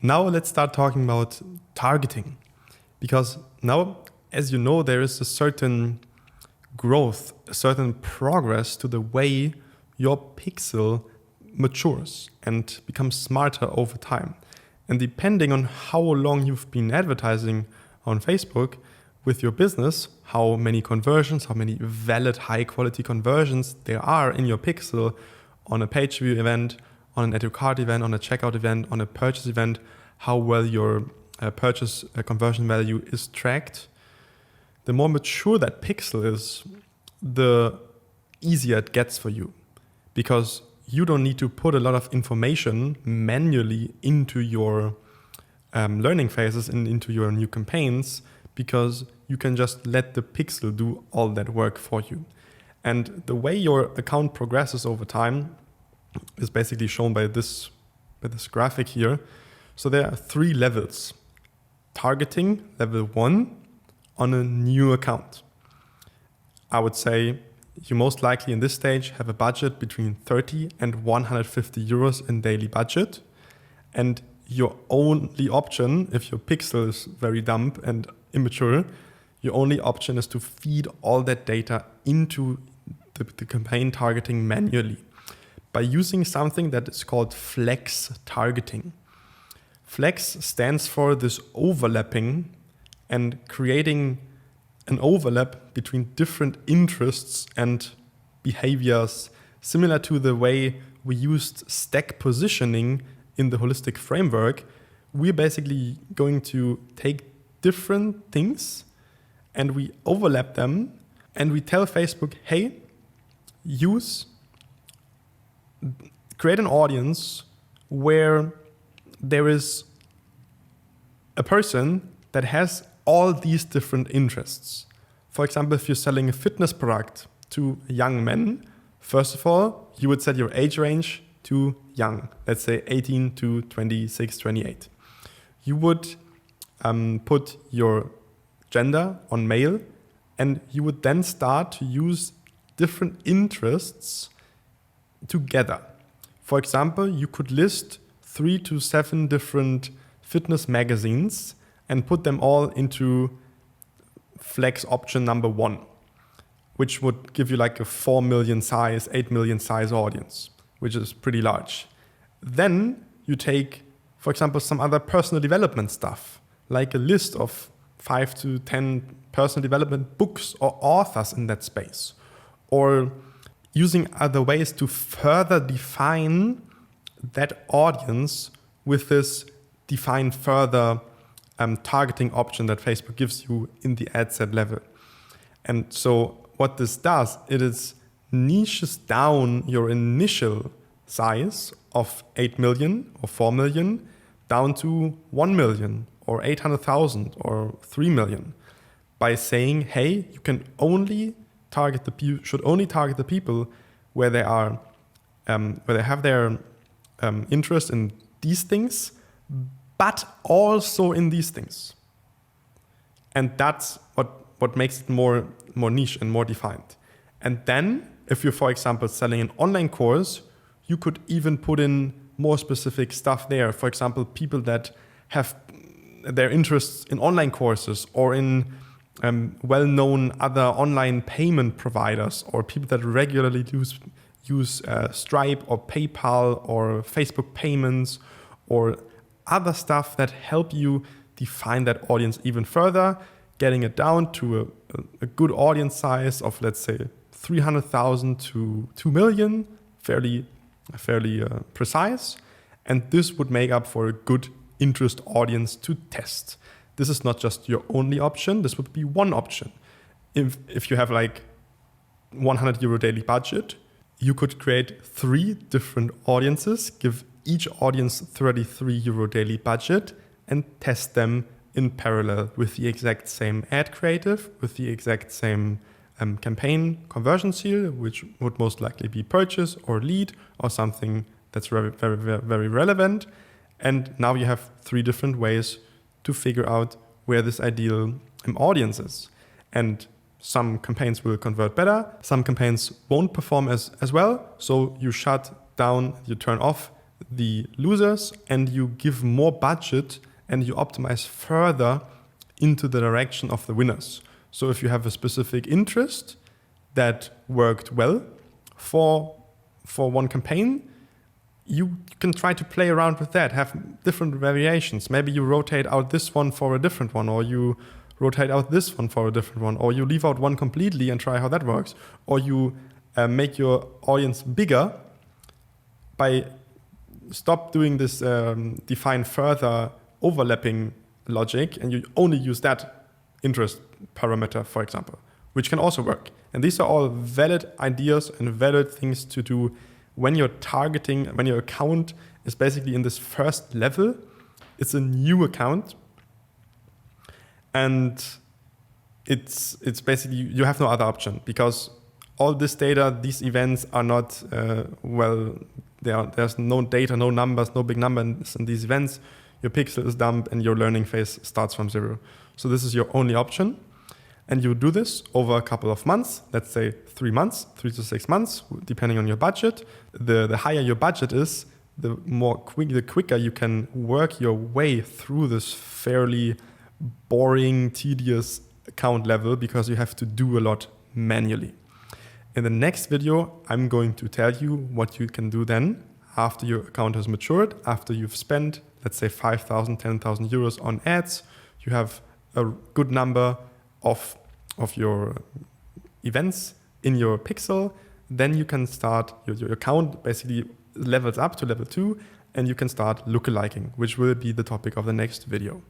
Now let's start talking about targeting. Because now, as you know, there is a certain growth, a certain progress to the way your pixel matures and becomes smarter over time. And depending on how long you've been advertising on Facebook with your business, how many conversions, how many valid high quality conversions there are in your pixel on a page view event, on an add to cart event, on a checkout event, on a purchase event, how well your purchase conversion value is tracked. The more mature that pixel is, the easier it gets for you, because you don't need to put a lot of information manually into your learning phases and into your new campaigns, because you can just let the pixel do all that work for you. And the way your account progresses over time is basically shown by this graphic here. So there are 3 levels. Targeting, level 1, on a new account. I would say you most likely in this stage have a budget between 30 and 150 euros in daily budget. And your only option, if your pixel is very dumb and immature, your only option is to feed all that data into the campaign targeting manually by using something that is called flex targeting. Flex stands for this overlapping and creating an overlap between different interests and behaviors, similar to the way we used stack positioning in the holistic framework. We're basically going to take different things and we overlap them and we tell Facebook, hey, create an audience where there is a person that has all these different interests. For example, if you're selling a fitness product to young men, first of all, you would set your age range to young, let's say 18 to 26, 28. You would put your gender on male, and you would then start to use different interests together. For example, you could list 3 to 7 different fitness magazines and put them all into flex option number 1, which would give you like a 4 million size, 8 million size audience, which is pretty large. Then you take, for example, some other personal development stuff, like a list of 5 to 10 personal development books or authors in that space, or using other ways to further define that audience with this define further targeting option that Facebook gives you in the ad set level. And so what this does, it is niches down your initial size of 8 million or 4 million down to 1 million or 800,000 or 3 million by saying, hey, you can only should only target the people where they are, where they have their interest in these things, but also in these things. And that's what makes it more niche and more defined. And then if you're, for example, selling an online course, you could even put in more specific stuff there. For example, people that have their interests in online courses or in well-known other online payment providers, or people that regularly use Stripe or PayPal or Facebook payments or other stuff that help you define that audience even further, getting it down to a good audience size of, let's say, 300,000 to 2 million, fairly precise. And this would make up for a good interest audience to test. This is not just your only option. This would be one option. If you have like 100 euro daily budget, you could create 3 different audiences, give each audience 33 euro daily budget, and test them in parallel with the exact same ad creative, with the exact same campaign conversion seal, which would most likely be purchase or lead or something that's very, very, very relevant. And now you have 3 different ways to figure out where this ideal audience is. And some campaigns will convert better, some campaigns won't perform as well. So you shut down, you turn off the losers and you give more budget and you optimize further into the direction of the winners. So if you have a specific interest that worked well for one campaign, you can try to play around with that, have different variations. Maybe you rotate out this one for a different one, or you rotate out this one for a different one, or you leave out one completely and try how that works, or you make your audience bigger by stop doing this define further overlapping logic, and you only use that interest parameter, for example, which can also work. And these are all valid ideas and valid things to do when you're targeting, when your account is basically in this first level. It's a new account, and it's basically, you have no other option, because all this data, these events are not, there's no data, no numbers, no big numbers in these events. Your pixel is dumped and your learning phase starts from zero. So this is your only option. And you do this over a couple of months, let's say 3 months, 3 to 6 months, depending on your budget. The higher your budget is, the quicker you can work your way through this fairly boring, tedious account level, because you have to do a lot manually. In the next video, I'm going to tell you what you can do then after your account has matured, after you've spent, let's say 5,000, 10,000 euros on ads. You have a good number of your events in your pixel. Then you can start, your account basically levels up to level 2, and you can start lookaliking, which will be the topic of the next video.